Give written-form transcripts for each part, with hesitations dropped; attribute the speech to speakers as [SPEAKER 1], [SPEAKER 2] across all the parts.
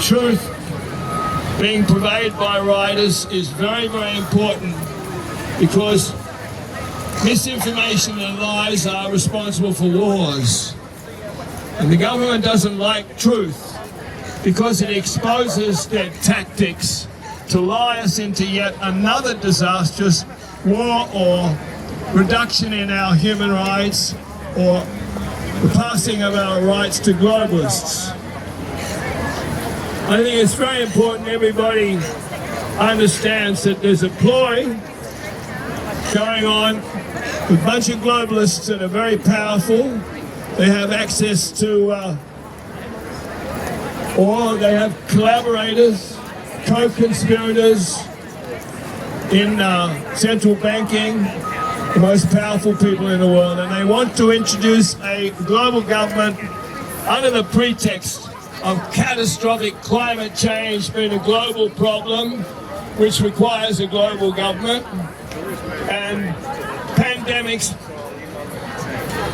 [SPEAKER 1] truth being pervaded by writers is very, very important, because misinformation and lies are responsible for wars. And the government doesn't like truth because it exposes their tactics to lie us into yet another disastrous war or reduction in our human rights or the passing of our rights to globalists. I think it's very important everybody understands that there's a ploy going on with a bunch of globalists that are very powerful. They have access to or they have collaborators, co-conspirators in central banking, the most powerful people in the world, and they want to introduce a global government under the pretext of catastrophic climate change being a global problem which requires a global government, and pandemics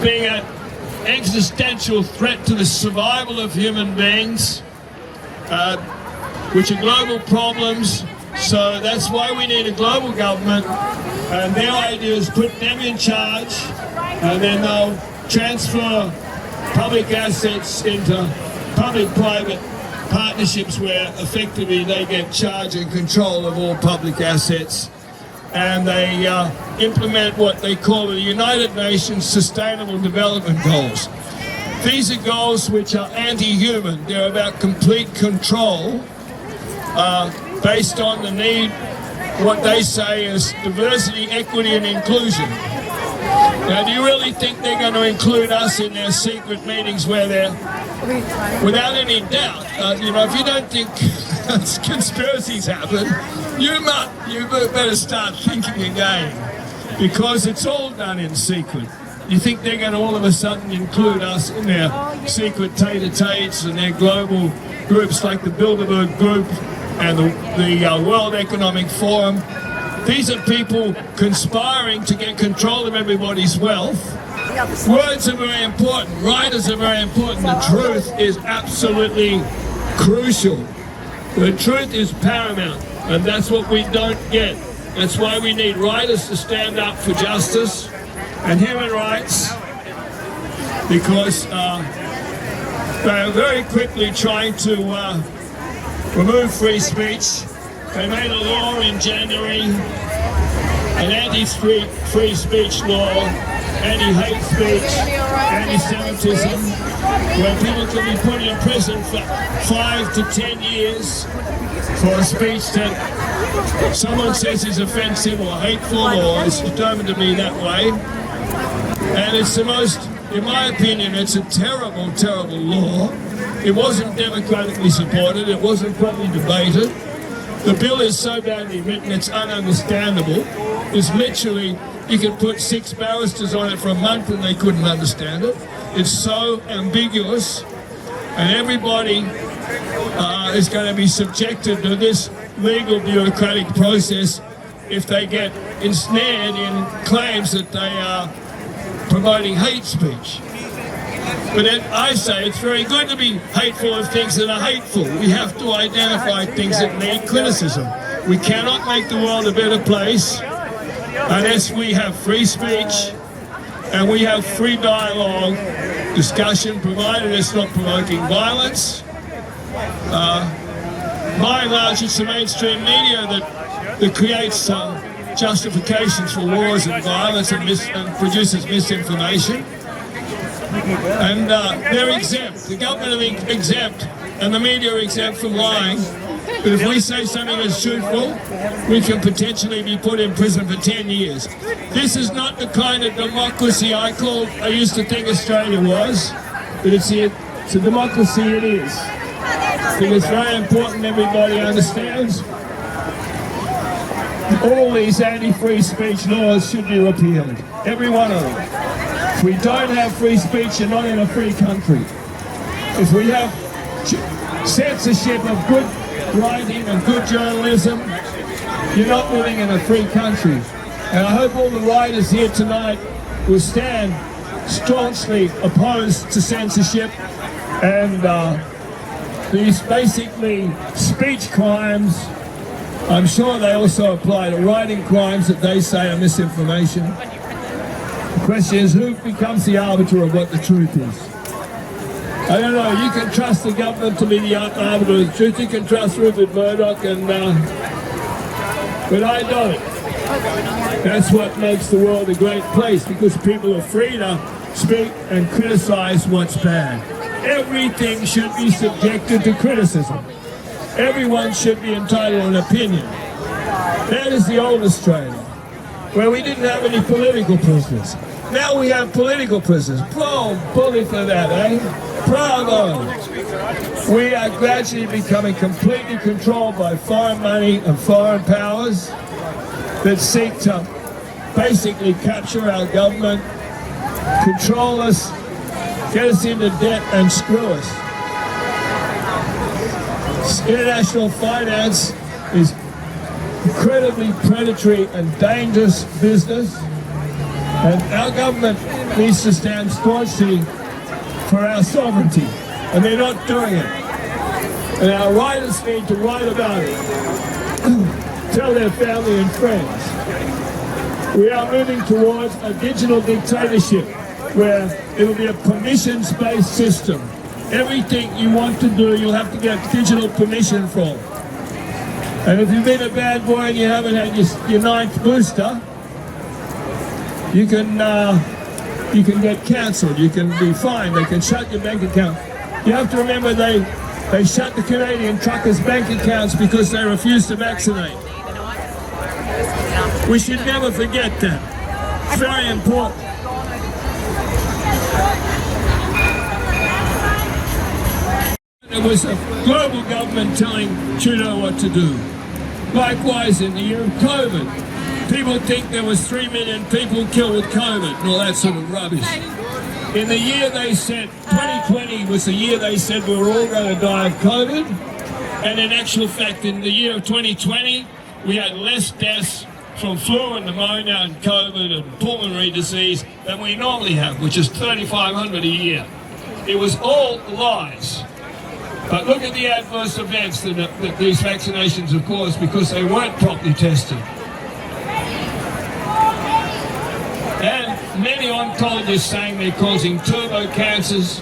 [SPEAKER 1] being an existential threat to the survival of human beings, which are global problems. So that's why we need a global government, and their idea is put them in charge, and then they'll transfer public assets into public-private partnerships where effectively they get charge and control of all public assets, and they implement what they call the United Nations Sustainable Development Goals. These are goals which are anti-human. They're about complete control based on the need, what they say is diversity, equity and inclusion. Now, do you really think they're going to include us in their secret meetings where they're, without any doubt, if you don't think conspiracies happen, you better start thinking again, because it's all done in secret. You think they're going to all of a sudden include us in their secret tete-a-tetes and their global groups like the Bilderberg Group and the World Economic Forum? These are people conspiring to get control of everybody's wealth. Words are very important. Writers are very important. The truth is absolutely crucial. The truth is paramount, and that's what we don't get. That's why we need writers to stand up for justice and human rights, because they are very quickly trying to remove free speech. They made a law in January, an anti-free speech law, anti-hate speech, anti-Semitism, where people can be put in prison for 5 to 10 years for a speech that someone says is offensive or hateful or is determined to be that way. And it's the most, in my opinion, it's a terrible, terrible law. It wasn't democratically supported, it wasn't properly debated. The bill is so badly written, it's ununderstandable. It's literally, you could put 6 barristers on it for a month and they couldn't understand it. It's so ambiguous, and everybody is going to be subjected to this legal bureaucratic process if they get ensnared in claims that they are promoting hate speech. But then I say it's very good to be hateful of things that are hateful. We have to identify things that need criticism. We cannot make the world a better place unless we have free speech and we have free dialogue, discussion, provided it's not provoking violence. By and large, it's the mainstream media that creates justifications for wars and violence and produces misinformation. And they're exempt. The government are exempt, and the media are exempt from lying. But if we say something that's truthful, we can potentially be put in prison for 10 years. This is not the kind of democracy I used to think Australia was, but it's a democracy it is. I think it's very important everybody understands all these anti-free speech laws should be repealed. Every one of them. If we don't have free speech, you're not in a free country. If we have censorship of good writing and good journalism, you're not living in a free country. And I hope all the writers here tonight will stand staunchly opposed to censorship and these basically speech crimes. I'm sure they also apply to writing crimes that they say are misinformation. The question is, who becomes the arbiter of what the truth is? I don't know, you can trust the government to be the arbiter of the truth, you can trust Rupert Murdoch, but I don't. That's what makes the world a great place, because people are free to speak and criticize what's bad. Everything should be subjected to criticism. Everyone should be entitled to an opinion. That is the old Australia, where we didn't have any political prisoners. Now we have political prisoners. Oh, bully for that, eh? Bravo! We are gradually becoming completely controlled by foreign money and foreign powers that seek to basically capture our government, control us, get us into debt and screw us. International finance is incredibly predatory and dangerous business, and our government needs to stand staunchly for our sovereignty, and they're not doing it. And our writers need to write about it, tell their family and friends. We are moving towards a digital dictatorship where it will be a permissions-based system. Everything you want to do, you'll have to get digital permission from. And if you've been a bad boy and you haven't had your 9th booster, you can get cancelled, you can be fined, they can shut your bank account. You have to remember they shut the Canadian truckers' bank accounts because they refused to vaccinate. We should never forget that. It's very important. It was a global government telling Trudeau what to do. Likewise, in the year of COVID, people think there was 3 million people killed with COVID and all that sort of rubbish. In the year they said, 2020 was the year they said we were all going to die of COVID. And in actual fact, in the year of 2020, we had less deaths from flu and pneumonia and COVID and pulmonary disease than we normally have, which is 3,500 a year. It was all lies. But look at the adverse events that these vaccinations have caused because they weren't properly tested. And many oncologists saying they're causing turbo cancers.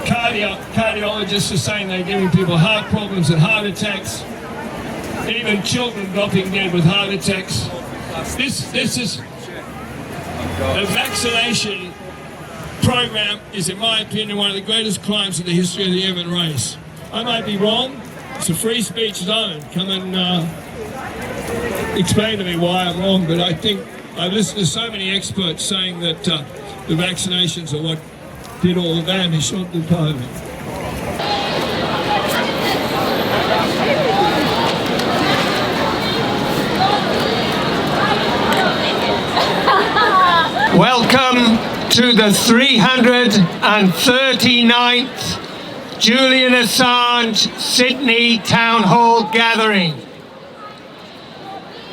[SPEAKER 1] Cardiologists are saying they're giving people heart problems and heart attacks. Even children dropping dead with heart attacks. This is the vaccination program is, in my opinion, one of the greatest crimes in the history of the human race. I might be wrong. It's a free speech zone. Come and explain to me why I'm wrong, but I think I've listened to so many experts saying that the vaccinations are what did all the damage, not the COVID.
[SPEAKER 2] Welcome to the 339th Julian Assange Sydney Town Hall gathering.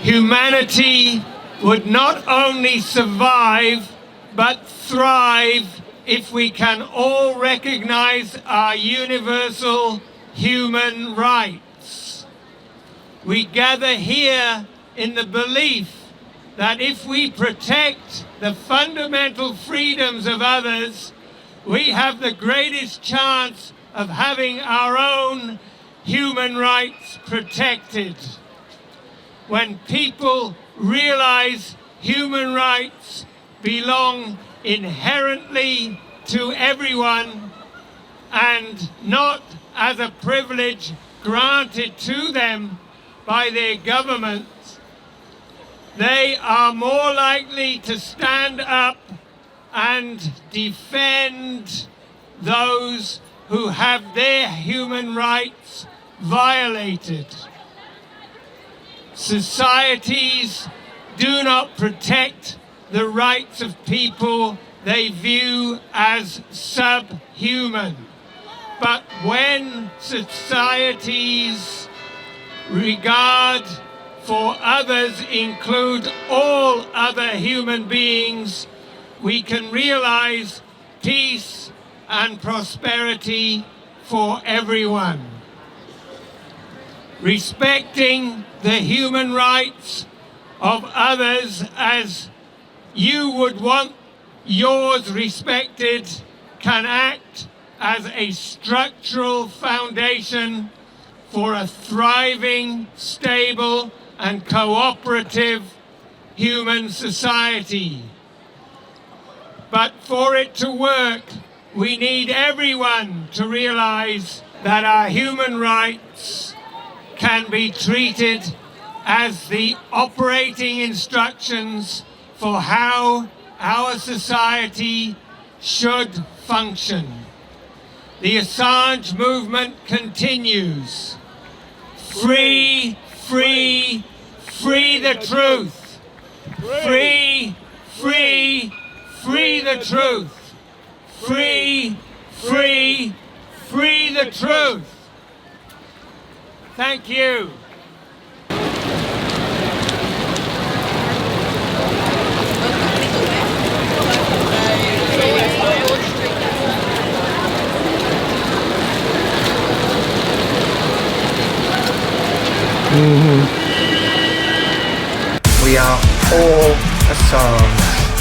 [SPEAKER 2] Humanity would not only survive but thrive if we can all recognize our universal human rights. We gather here in the belief that if we protect the fundamental freedoms of others, we have the greatest chance of having our own human rights protected. When people realize human rights belong inherently to everyone and not as a privilege granted to them by their government, they are more likely to stand up and defend those who have their human rights violated. Societies do not protect the rights of people they view as subhuman. But when societies regard for others include all other human beings, we can realize peace and prosperity for everyone. respecting the human rights of others as you would want yours respected, can act as a structural foundation for a thriving, stable and cooperative human society. But for it to work, we need everyone to realise that our human rights can be treated as the operating instructions for how our society should function. The Assange movement continues. Free, free, free the truth. Free, free, free the truth. Free, free, free the truth. Thank you.
[SPEAKER 3] We are all Assange.